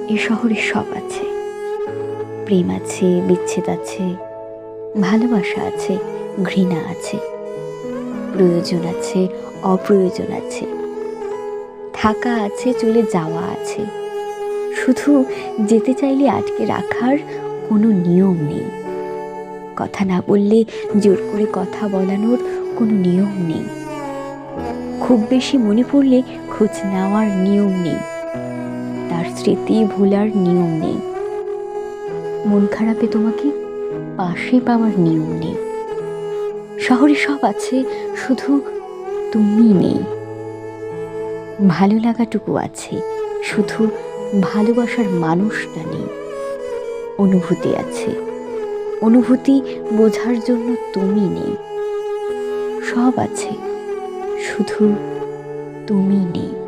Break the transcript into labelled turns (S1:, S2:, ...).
S1: এ শহরে সব আছে, প্রেম আছে, বিচ্ছেদ আছে, ভালোবাসা আছে, ঘৃণা আছে, প্রয়োজন আছে, অপ্রয়োজন আছে, থাকা আছে, চলে যাওয়া আছে। শুধু যেতে চাইলে আটকে রাখার কোনো নিয়ম নেই। কথা না বললে জোর করে কথা বলানোর কোনো নিয়ম নেই। খুব বেশি মনে পড়লে খোঁজ নেওয়ার নিয়ম নেই। তার স্মৃতি ভোলার নিয়ম নেই। মন খারাপে তোমাকে পাশে পাওয়ার নিয়ম নেই। শহরে সব আছে, শুধু তুমি নেই। ভালো লাগাটুকু আছে, শুধু ভালোবাসার মানুষটা নেই। অনুভূতি আছে, অনুভূতি বোঝার জন্য তুমি নেই। সব আছে, শুধু তুমি নেই।